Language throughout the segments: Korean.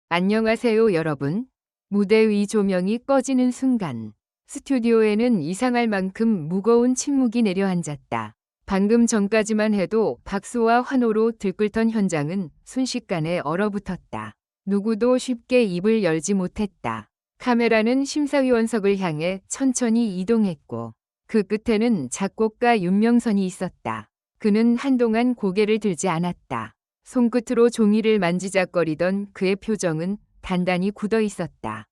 안녕하세요, 여러분. 무대 위 조명이 꺼지는 순간 스튜디오에는 이상할 만큼 무거운 침묵이 내려앉았다. 방금 전까지만 해도 박수와 환호로 들끓던 현장은 순식간에 얼어붙었다. 누구도 쉽게 입을 열지 못했다. 카메라는 심사위원석을 향해 천천히 이동했고 그 끝에는 작곡가 윤명선이 있었다. 그는 한동안 고개를 들지 않았다. 손끝으로 종이를 만지작거리던 그의 표정은 단단히 굳어 있었다.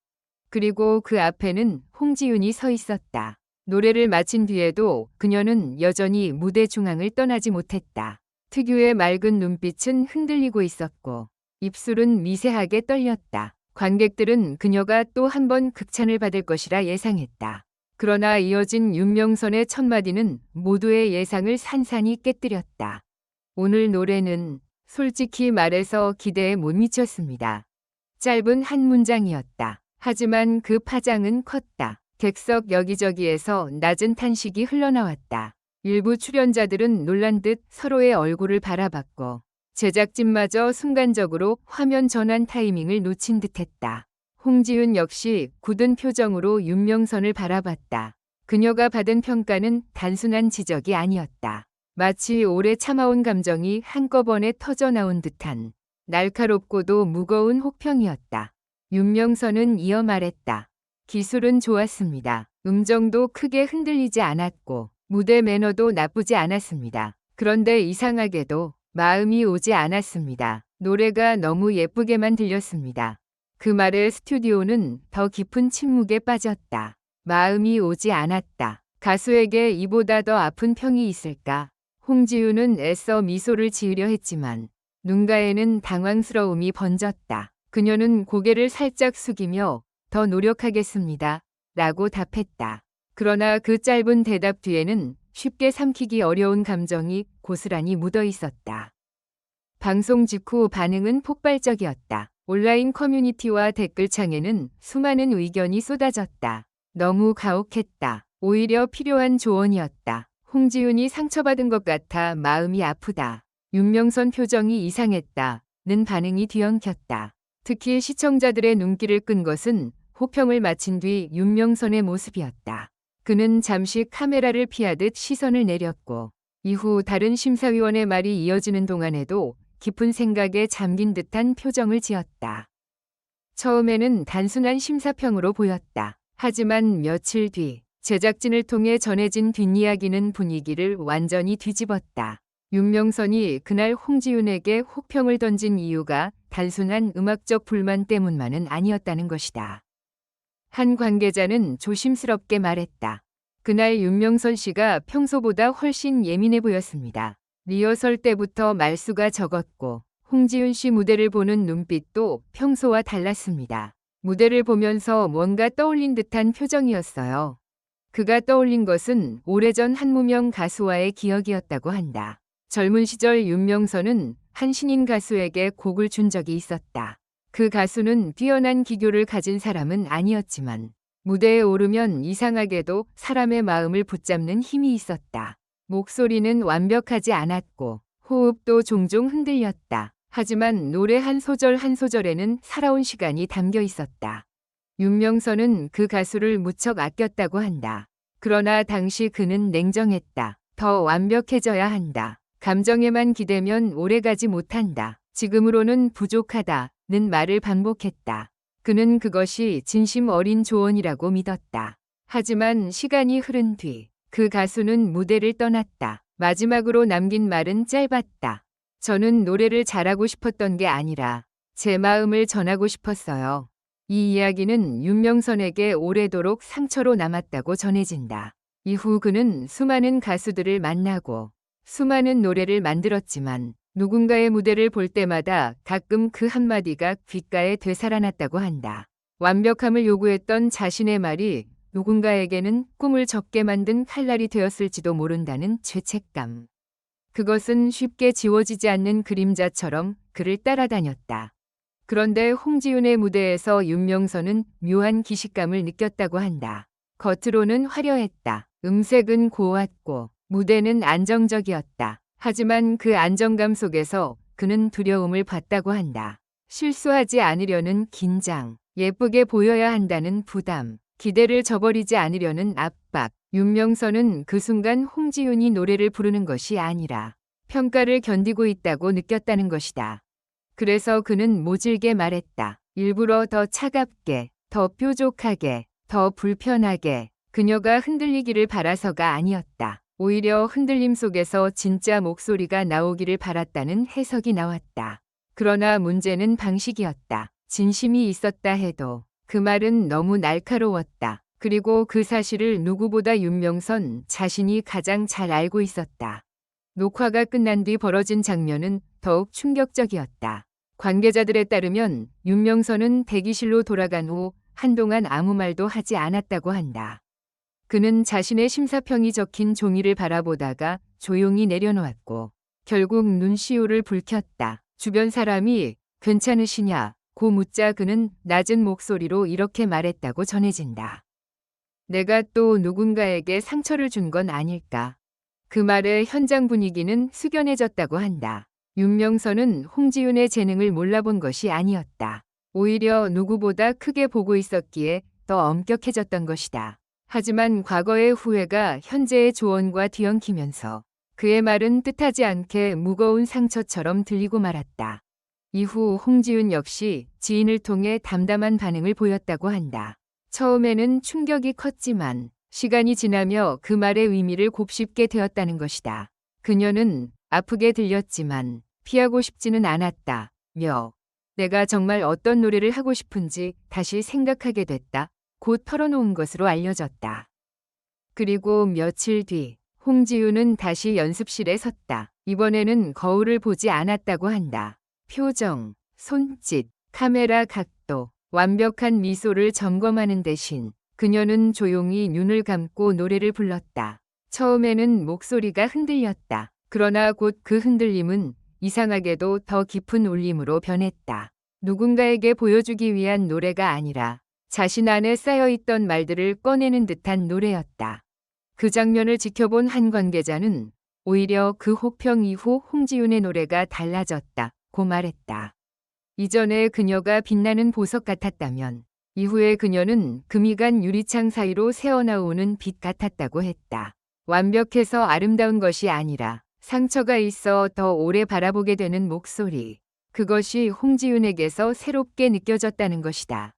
그리고 그 앞에는 홍지윤이 서 있었다. 노래를 마친 뒤에도 그녀는 여전히 무대 중앙을 떠나지 못했다. 특유의 맑은 눈빛은 흔들리고 있었고 입술은 미세하게 떨렸다. 관객들은 그녀가 또 한 번 극찬을 받을 것이라 예상했다. 그러나 이어진 윤명선의 첫마디는 모두의 예상을 산산이 깨뜨렸다. 오늘 노래는 솔직히 말해서 기대에 못 미쳤습니다. 짧은 한 문장이었다. 하지만 그 파장은 컸다. 객석 여기저기에서 낮은 탄식이 흘러나왔다. 일부 출연자들은 놀란 듯 서로의 얼굴을 바라봤고 제작진마저 순간적으로 화면 전환 타이밍을 놓친 듯했다. 홍지윤 역시 굳은 표정으로 윤명선을 바라봤다. 그녀가 받은 평가는 단순한 지적이 아니었다. 마치 오래 참아온 감정이 한꺼번에 터져나온 듯한 날카롭고도 무거운 혹평이었다. 윤명선은 이어 말했다. 기술은 좋았습니다. 음정도 크게 흔들리지 않았고 무대 매너도 나쁘지 않았습니다. 그런데 이상하게도 마음이 오지 않았습니다. 노래가 너무 예쁘게만 들렸습니다. 그 말에 스튜디오는 더 깊은 침묵에 빠졌다. 마음이 오지 않았다. 가수에게 이보다 더 아픈 평이 있을까? 홍지윤은 애써 미소를 지으려 했지만 눈가에는 당황스러움이 번졌다. 그녀는 고개를 살짝 숙이며 더 노력하겠습니다. 라고 답했다. 그러나 그 짧은 대답 뒤에는 쉽게 삼키기 어려운 감정이 고스란히 묻어 있었다. 방송 직후 반응은 폭발적이었다. 온라인 커뮤니티와 댓글창에는 수많은 의견이 쏟아졌다. 너무 가혹했다. 오히려 필요한 조언이었다. 홍지윤이 상처받은 것 같아 마음이 아프다. 윤명선 표정이 이상했다. 는 반응이 뒤엉켰다. 특히 시청자들의 눈길을 끈 것은 호평을 마친 뒤 윤명선의 모습이었다. 그는 잠시 카메라를 피하듯 시선을 내렸고 이후 다른 심사위원의 말이 이어지는 동안에도 깊은 생각에 잠긴 듯한 표정을 지었다. 처음에는 단순한 심사평으로 보였다. 하지만 며칠 뒤 제작진을 통해 전해진 뒷이야기는 분위기를 완전히 뒤집었다. 윤명선이 그날 홍지윤에게 혹평을 던진 이유가 단순한 음악적 불만 때문만은 아니었다는 것이다. 한 관계자는 조심스럽게 말했다. 그날 윤명선 씨가 평소보다 훨씬 예민해 보였습니다. 리허설 때부터 말수가 적었고 홍지윤 씨 무대를 보는 눈빛도 평소와 달랐습니다. 무대를 보면서 뭔가 떠올린 듯한 표정이었어요. 그가 떠올린 것은 오래전 한 무명 가수와의 기억이었다고 한다. 젊은 시절 윤명선은 한 신인 가수에게 곡을 준 적이 있었다. 그 가수는 뛰어난 기교를 가진 사람은 아니었지만 무대에 오르면 이상하게도 사람의 마음을 붙잡는 힘이 있었다. 목소리는 완벽하지 않았고 호흡도 종종 흔들렸다. 하지만 노래 한 소절 한 소절에는 살아온 시간이 담겨 있었다. 윤명선은 그 가수를 무척 아꼈다고 한다. 그러나 당시 그는 냉정했다. 더 완벽해져야 한다. 감정에만 기대면 오래가지 못한다. 지금으로는 부족하다는 말을 반복했다. 그는 그것이 진심 어린 조언이라고 믿었다. 하지만 시간이 흐른 뒤 그 가수는 무대를 떠났다. 마지막으로 남긴 말은 짧았다. 저는 노래를 잘하고 싶었던 게 아니라 제 마음을 전하고 싶었어요. 이 이야기는 윤명선에게 오래도록 상처로 남았다고 전해진다. 이후 그는 수많은 가수들을 만나고 수많은 노래를 만들었지만 누군가의 무대를 볼 때마다 가끔 그 한마디가 귓가에 되살아났다고 한다. 완벽함을 요구했던 자신의 말이 누군가에게는 꿈을 접게 만든 칼날이 되었을지도 모른다는 죄책감. 그것은 쉽게 지워지지 않는 그림자처럼 그를 따라다녔다. 그런데 홍지윤의 무대에서 윤명선은 묘한 기식감을 느꼈다고 한다. 겉으로는 화려했다. 음색은 고왔고 무대는 안정적이었다. 하지만 그 안정감 속에서 그는 두려움을 봤다고 한다. 실수하지 않으려는 긴장, 예쁘게 보여야 한다는 부담, 기대를 저버리지 않으려는 압박. 윤명선은 그 순간 홍지윤이 노래를 부르는 것이 아니라 평가를 견디고 있다고 느꼈다는 것이다. 그래서 그는 모질게 말했다. 일부러 더 차갑게, 더 뾰족하게, 더 불편하게. 그녀가 흔들리기를 바라서가 아니었다. 오히려 흔들림 속에서 진짜 목소리가 나오기를 바랐다는 해석이 나왔다. 그러나 문제는 방식이었다. 진심이 있었다 해도 그 말은 너무 날카로웠다. 그리고 그 사실을 누구보다 윤명선 자신이 가장 잘 알고 있었다. 녹화가 끝난 뒤 벌어진 장면은 더욱 충격적이었다. 관계자들에 따르면 윤명선은 대기실로 돌아간 후 한동안 아무 말도 하지 않았다고 한다. 그는 자신의 심사평이 적힌 종이를 바라보다가 조용히 내려놓았고 결국 눈시울을 붉혔다. 주변 사람이 괜찮으시냐고 묻자 그는 낮은 목소리로 이렇게 말했다고 전해진다. 내가 또 누군가에게 상처를 준 건 아닐까. 그 말에 현장 분위기는 숙연해졌다고 한다. 윤명선은 홍지윤의 재능을 몰라본 것이 아니었다. 오히려 누구보다 크게 보고 있었기에 더 엄격해졌던 것이다. 하지만 과거의 후회가 현재의 조언과 뒤엉키면서 그의 말은 뜻하지 않게 무거운 상처처럼 들리고 말았다. 이후 홍지윤 역시 지인을 통해 담담한 반응을 보였다고 한다. 처음에는 충격이 컸지만 시간이 지나며 그 말의 의미를 곱씹게 되었다는 것이다. 그녀는 아프게 들렸지만 피하고 싶지는 않았다며 내가 정말 어떤 노래를 하고 싶은지 다시 생각하게 됐다. 곧 털어놓은 것으로 알려졌다. 그리고 며칠 뒤 홍지윤은 다시 연습실에 섰다. 이번에는 거울을 보지 않았다고 한다. 표정, 손짓, 카메라 각도, 완벽한 미소를 점검하는 대신 그녀는 조용히 눈을 감고 노래를 불렀다. 처음에는 목소리가 흔들렸다. 그러나 곧 그 흔들림은 이상하게도 더 깊은 울림으로 변했다. 누군가에게 보여주기 위한 노래가 아니라 자신 안에 쌓여있던 말들을 꺼내는 듯한 노래였다. 그 장면을 지켜본 한 관계자는 오히려 그 혹평 이후 홍지윤의 노래가 달라졌다고 말했다. 이전에 그녀가 빛나는 보석 같았다면 이후에 그녀는 금이 간 유리창 사이로 새어나오는 빛 같았다고 했다. 완벽해서 아름다운 것이 아니라 상처가 있어 더 오래 바라보게 되는 목소리. 그것이 홍지윤에게서 새롭게 느껴졌다는 것이다.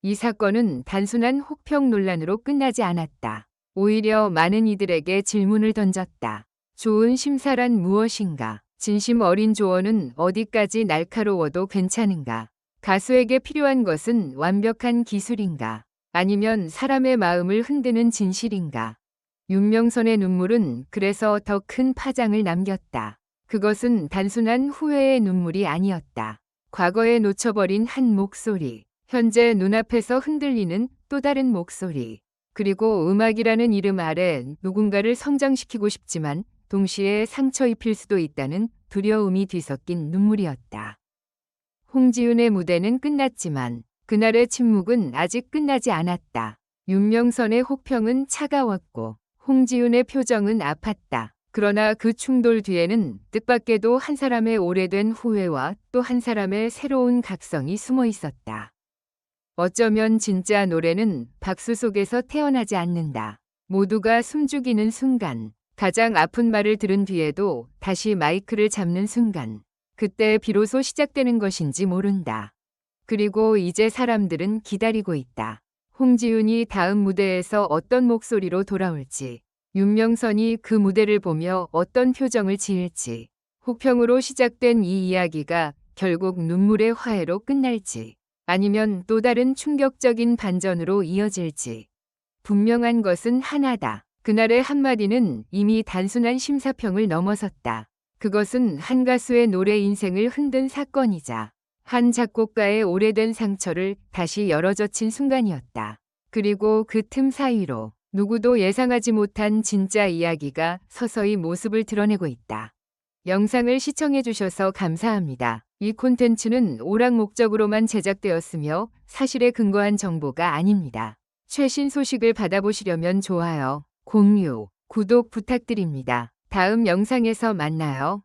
이 사건은 단순한 혹평 논란으로 끝나지 않았다. 오히려 많은 이들에게 질문을 던졌다. 좋은 심사란 무엇인가? 진심 어린 조언은 어디까지 날카로워도 괜찮은가? 가수에게 필요한 것은 완벽한 기술인가? 아니면 사람의 마음을 흔드는 진실인가? 윤명선의 눈물은 그래서 더 큰 파장을 남겼다. 그것은 단순한 후회의 눈물이 아니었다. 과거에 놓쳐버린 한 목소리, 현재 눈앞에서 흔들리는 또 다른 목소리, 그리고 음악이라는 이름 아래 누군가를 성장시키고 싶지만 동시에 상처 입힐 수도 있다는 두려움이 뒤섞인 눈물이었다. 홍지윤의 무대는 끝났지만 그날의 침묵은 아직 끝나지 않았다. 윤명선의 혹평은 차가웠고 홍지윤의 표정은 아팠다. 그러나 그 충돌 뒤에는 뜻밖에도 한 사람의 오래된 후회와 또 한 사람의 새로운 각성이 숨어 있었다. 어쩌면 진짜 노래는 박수 속에서 태어나지 않는다. 모두가 숨죽이는 순간, 가장 아픈 말을 들은 뒤에도 다시 마이크를 잡는 순간, 그때 비로소 시작되는 것인지 모른다. 그리고 이제 사람들은 기다리고 있다. 홍지윤이 다음 무대에서 어떤 목소리로 돌아올지, 윤명선이 그 무대를 보며 어떤 표정을 지을지, 혹평으로 시작된 이 이야기가 결국 눈물의 화해로 끝날지, 아니면 또 다른 충격적인 반전으로 이어질지. 분명한 것은 하나다. 그날의 한마디는 이미 단순한 심사평을 넘어섰다. 그것은 한 가수의 노래 인생을 흔든 사건이자 한 작곡가의 오래된 상처를 다시 열어젖힌 순간이었다. 그리고 그 틈 사이로 누구도 예상하지 못한 진짜 이야기가 서서히 모습을 드러내고 있다. 영상을 시청해주셔서 감사합니다. 이 콘텐츠는 오락 목적으로만 제작되었으며 사실에 근거한 정보가 아닙니다. 최신 소식을 받아보시려면 좋아요, 공유, 구독 부탁드립니다. 다음 영상에서 만나요.